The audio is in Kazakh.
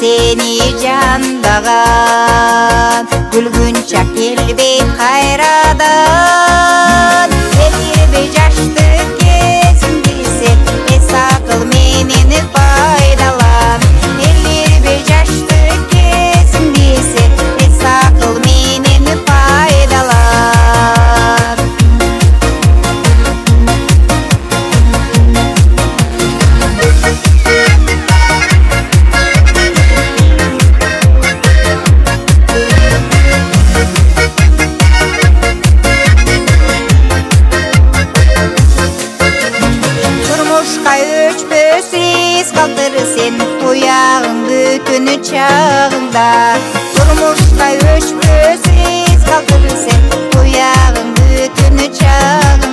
seni jandagан күлгүн чак келбейт кайрадан элирбей жаштык кезиңди сен эс акыл менен пайдалан элирбей жаштык кезиңди сен эс акыл менен пайдалан Өчпөсіз қалтыр сен тояғың бүтін чағыңда Тұрмышқа өчпөсіз қалтыр сен тояғың бүтін чағыңда